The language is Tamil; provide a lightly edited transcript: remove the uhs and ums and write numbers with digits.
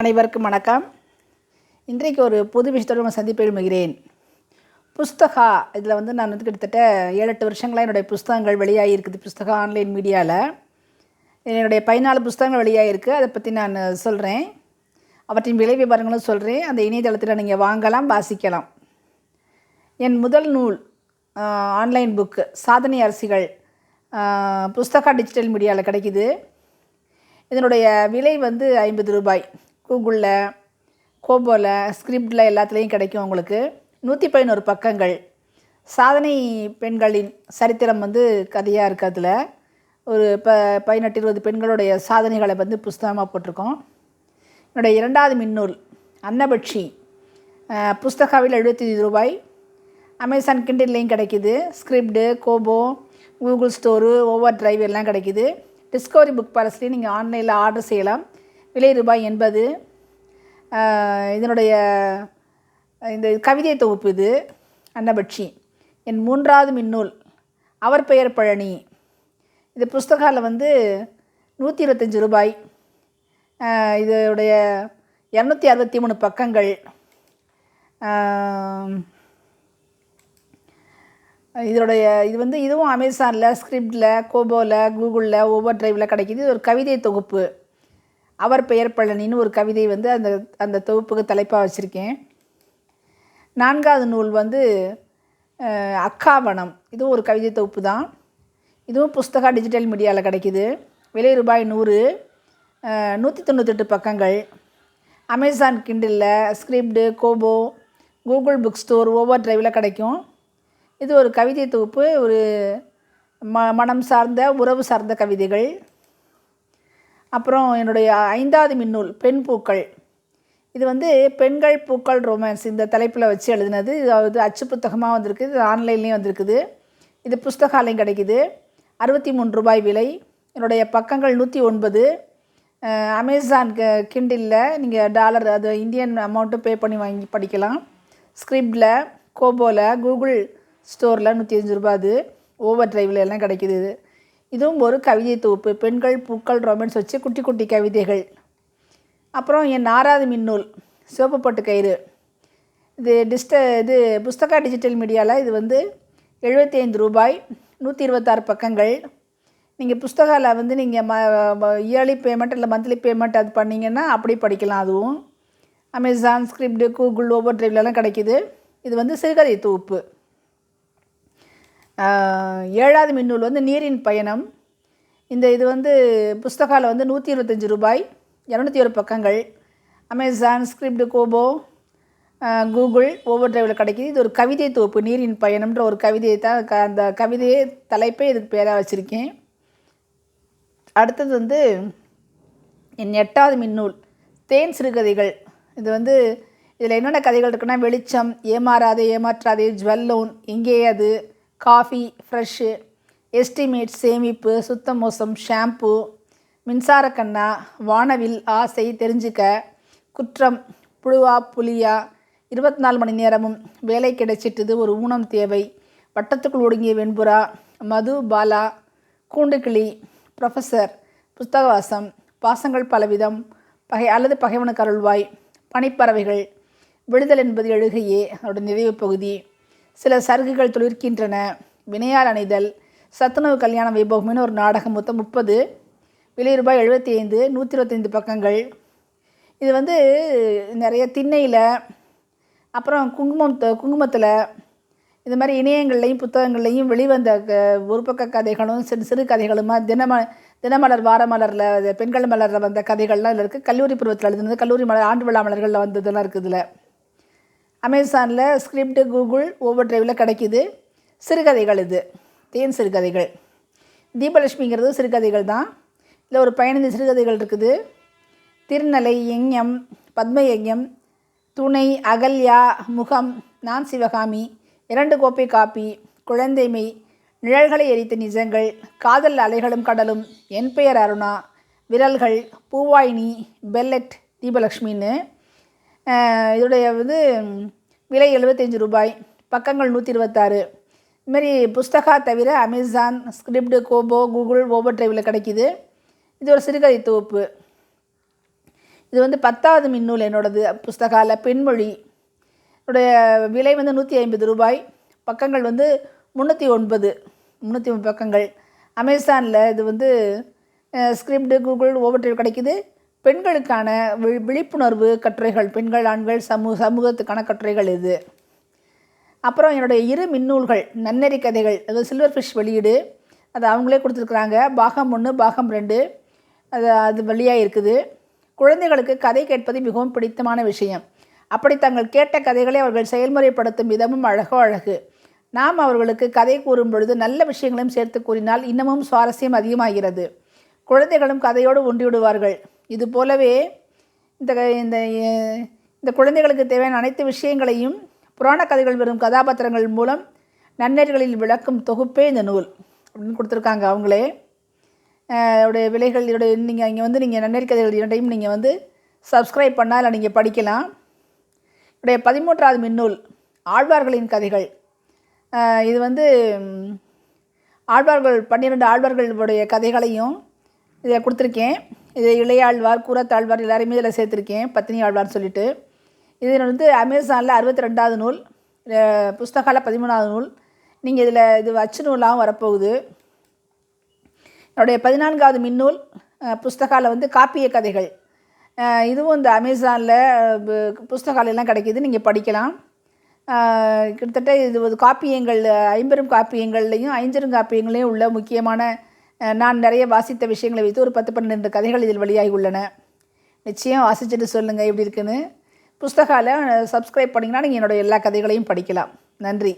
அனைவருக்கும் வணக்கம். இன்றைக்கு ஒரு புது விஷயத்தோடு நான் சந்திப்பு எழுப்புகிறேன். புஸ்தகா இதில் நான் கிட்டத்தட்ட 7-8 வருஷங்களாக என்னுடைய புஸ்தகங்கள் வெளியாகிருக்குது. புஸ்தகா ஆன்லைன் மீடியாவில் என்னுடைய 14 புஸ்தகங்கள் வெளியாகிருக்கு. அதை பற்றி நான் சொல்கிறேன். அவற்றின் விலை விவரங்களும் சொல்கிறேன். அந்த இணையதளத்தில் நீங்கள் வாங்கலாம், வாசிக்கலாம். என் முதல் நூல் ஆன்லைன் புக்கு சாதனை அரசிகள் புஸ்தகா டிஜிட்டல் மீடியாவில் கிடைக்கிது. இதனுடைய விலை 50 ரூபாய். கூகுளில், கோபோவில், ஸ்கிரிப்டில் எல்லாத்துலேயும் கிடைக்கும். உங்களுக்கு 111 பக்கங்கள். சாதனை பெண்களின் சரித்திரம் கதையாக இருக்குது. அதில் ஒரு 18-20 பெண்களுடைய சாதனைகளை புஸ்தகமாக போட்டிருக்கோம். என்னுடைய 2வது மின்னூல் அன்னபட்சி புஸ்தகாவில் 75 ரூபாய். அமேசான் கிண்டல்லையும் கிடைக்கிது. Script, கோபோ, Google store, over drive எல்லாம் கிடைக்கிது. டிஸ்கவரி புக் பேலஸ்லேயும் நீங்கள் ஆன்லைனில் ஆர்டர் செய்யலாம். விலை ரூபாய் 80. இதனுடைய இந்த கவிதை தொகுப்பு இது அன்னபட்சி. என் 3வது மின்னூல் அவர் பெயர் பழனி. இது புஸ்தகாவில் 125 ரூபாய். இதோடைய 263 பக்கங்கள். இதோடைய இதுவும் அமேசானில், ஸ்கிரிப்டில், கோபோவில், கூகுளில், ஓவர் டிரைவில் கிடைக்கிது. இது ஒரு கவிதை தொகுப்பு. அவர் பெயர் பழனின்னு ஒரு கவிதை அந்த தொகுப்புக்கு தலைப்பாக வச்சுருக்கேன். 4வது நூல் அக்காவனம். இதுவும் ஒரு கவிதை தொகுப்பு தான். இதுவும் புஸ்தகா டிஜிட்டல் மீடியாவில் கிடைக்கிது. விலை ரூபாய் 100. 198 பக்கங்கள். Amazon கிண்டலில், script, கோபோ, Google book store, over டிரைவில் கிடைக்கும். இது ஒரு கவிதை தொகுப்பு. ஒரு மனம் சார்ந்த, உறவு சார்ந்த கவிதைகள். அப்புறம் என்னுடைய 5வது மின்னூல் பெண் பூக்கள். இது பெண்கள் பூக்கள் ரொமான்ஸ் இந்த தலைப்பில் வச்சு எழுதினது. இது அச்சு புத்தகமாக வந்திருக்கு. இது ஆன்லைன்லேயும் வந்திருக்குது. இது புஸ்தகாலையும் கிடைக்கிது. 63 ரூபாய் விலை. என்னுடைய பக்கங்கள் 109. அமேசான் கிண்டிலில் நீங்கள் டாலர், அது இந்தியன் அமௌண்ட்டு பே பண்ணி வாங்கி படிக்கலாம். ஸ்கிரிப்டில், கோபோவில், கூகுள் ஸ்டோரில் 105 ரூபா. அது ஓவர் டிரைவில் எல்லாம் கிடைக்கிது. இதுவும் ஒரு கவிதை தொகுப்பு. பெண்கள் பூக்கள் ரொமான்ஸ் வச்சு குட்டி குட்டி கவிதைகள். அப்புறம் என் 6வது மின்னூல் சிவப்பு பட்டு கயிறு. இது புஸ்தகா டிஜிட்டல் மீடியாவில் இது 75 ரூபாய். 126 பக்கங்கள். நீங்கள் புஸ்தகாவில் நீங்கள் இயர்லி பேமெண்ட் இல்லை மந்த்லி பேமெண்ட் அது பண்ணிங்கன்னா அப்படி படிக்கலாம். அதுவும் அமேசான், ஸ்கிரிப்டு, கூகுள், ஓவர் டிரைவ்லலாம் கிடைக்கிது. இது சிறுகதை தொகுப்பு. 7வது மின்னூல் நீரின் பயணம். இது புஸ்தகாவில் 125 ரூபாய். 201 பக்கங்கள். அமேசான், ஸ்கிரிப்டு, கோபோ, கூகுள், ஓவர் டிரைவில் கிடைக்கிது. இது ஒரு கவிதை தொகுப்பு. நீரின் பயணம்ன்ற ஒரு கவிதையை தான் அந்த கவிதையை தலைப்பே இதுக்கு பேராக வச்சுருக்கேன். அடுத்தது என் 8வது மின்னூல் தேன் சிறுகதைகள். இது இதில் என்னென்ன கதைகள் இருக்குன்னா, வெளிச்சம், ஏமாறாதே ஏமாற்றாதே, ஜுவல்லோன், எங்கே அது, காஃபி, ஃப்ரெஷ்ஷு, எஸ்டிமேட், சேமிப்பு, சுத்த மோசம், ஷாம்பு, மின்சார கண்ணா, வானவில், ஆசை, தெரிஞ்சுக்க, குற்றம், புழுவா புலியா, 24 மணி நேரமும், வேலை கிடைச்சிட்டுது, ஒரு ஊனம் தேவை, வட்டத்துக்குள் ஒடுங்கிய வெண்புறா, மது பாலா, கூண்டுக்கிளி, ப்ரொஃபஸர், புஸ்தகவாசம், பாசங்கள் பலவிதம், பகைவனுக்கு அருள்வாய், பனிப்பறவைகள், விடுதல் என்பது எழுகையே, அதோட நிறைவு பகுதி, சில சருகுகள் துளிர்க்கின்றன, வினையால் அணிதல், சத்துணவு கல்யாண வைபவம்னு ஒரு நாடகம். மொத்தம் 30. விலை ரூபாய் 75. 125 பக்கங்கள். இது நிறைய திண்ணையில், அப்புறம் குங்குமத்தில், இது மாதிரி இணையங்கள்லையும் புத்தகங்கள்லையும் வெளிவந்த ஒரு பக்க கதைகளும் சிறு கதைகளுமா தினமலர், வாரமலரில், பெண்கள் மலரில் வந்த கதைகள்லாம் இதில் இருக்குது. கல்லூரி பருவத்தில் எழுதுனது, கல்லூரி மலர், ஆண்டு விழா மலர்களில் வந்ததெல்லாம் இருக்குது. இதில் அமேசானில், ஸ்கிரிப்டு, கூகுள், ஓவர் டிரைவில் கிடைக்கிது. சிறுகதைகள். இது தேன் சிறுகதைகள். தீபலட்சுமிங்கிறது சிறுகதைகள் தான். இதில் ஒரு 15 சிறுகதைகள் இருக்குது. திருநலை, யஞம், பத்மயஜம், துணை, அகல்யா, முகம், நான் சிவகாமி, 2 கோப்பை காப்பி, குழந்தைமை, நிழல்களை எரித்த நிஜங்கள், காதல் அலைகளும் கடலும், என் பெயர் அருணா, விரல்கள், பூவாயினி, பெல்லட், தீபலட்சுமின்னு. இதோடைய விலை 75 ரூபாய். பக்கங்கள் 126. இதுமாரி புஸ்தகா தவிர அமேசான், ஸ்கிரிப்டு, கோபோ, கூகுள், ஓவர் டிரைவில் கிடைக்கிது. இது ஒரு சிறுகதை தொகுப்பு. இது வந்து 10வது மின்னூல் என்னோடது புஸ்தகால பெண்மொழி. உடைய விலை வந்து ரூ. 150. பக்கங்கள் வந்து 309 பக்கங்கள். அமேசானில் இது வந்து ஸ்கிரிப்டு கூகுள் ஒவ்வொன்றில் கிடைக்குது. பெண்களுக்கான விழிப்புணர்வு கட்டுரைகள், பெண்கள் ஆண்கள் சமூகத்துக்கான கட்டுரைகள் இது. அப்புறம் என்னுடைய 2 மின்னூல்கள் நன்னெறி கதைகள், அது சில்வர் ஃபிஷ் வெளியீடு, அது அவங்களே கொடுத்துருக்குறாங்க. பாகம் 1 பாகம் 2 அது வெளியாக இருக்குது. குழந்தைகளுக்கு கதை கேட்பது மிகவும் பிடித்தமான விஷயம். அப்படி தங்கள் கேட்ட கதைகளை அவர்கள் செயல்முறைப்படுத்தும் விதமும் அழகு. நாம் அவர்களுக்கு கதை கூறும் பொழுது நல்ல விஷயங்களையும் சேர்த்து கூறினால் இன்னமும் சுவாரஸ்யம் அதிகமாகிறது. குழந்தைகளும் கதையோடு ஒன்றிவிடுவார்கள். இது போலவே இந்த குழந்தைகளுக்கு தேவையான அனைத்து விஷயங்களையும் புராண கதைகள் வரும் கதாபாத்திரங்கள் மூலம் நன்னெறிகளில் விளக்கும் தொகுப்பே இந்த நூல் அப்படின்னு கொடுத்துருக்காங்க அவங்களே. உடைய விலைகள் நீங்கள் இங்கே வந்து நீங்கள் நன்னெறி கதைகள் இரண்டையும் நீங்கள் வந்து சப்ஸ்கிரைப் பண்ணால் நீங்கள் படிக்கலாம். உடைய 13வது மின்னூல் ஆழ்வார்களின் கதைகள். இது வந்து ஆழ்வார்கள் 12 ஆழ்வார்களுடைய கதைகளையும் இதை கொடுத்துருக்கேன். இது இளையாழ்வார், கூரத்தாழ்வார் எல்லாருமே இதில் சேர்த்துருக்கேன். பத்தினி ஆழ்வார்னு சொல்லிட்டு. இது வந்து அமேசானில் 62வது நூல், புஸ்தகால 13வது நூல். நீங்கள் இது அச்சு நூலாகவும் வரப்போகுது. என்னுடைய 14வது மின்னூல் புஸ்தகால வந்து காப்பிய கதைகள். இதுவும் இந்த அமேசானில் புஸ்தகாலெல்லாம் கிடைக்கிது, நீங்கள் படிக்கலாம். கிட்டத்தட்ட இது காப்பியங்கள் 50 காப்பியங்கள்லையும் 5 காப்பியங்களையும் உள்ள முக்கியமான நான் நிறைய வாசித்த விஷயங்களை வைத்து ஒரு 10-12 கதைகள் இதில் வெளியாகி உள்ளன. நிச்சயம் வாசிச்சுட்டு சொல்லுங்கள் எப்படி இருக்குன்னு. புஸ்தகால சப்ஸ்கிரைப் பண்ணிங்கன்னா நீங்கள் என்னோடய எல்லா கதைகளையும் படிக்கலாம். நன்றி.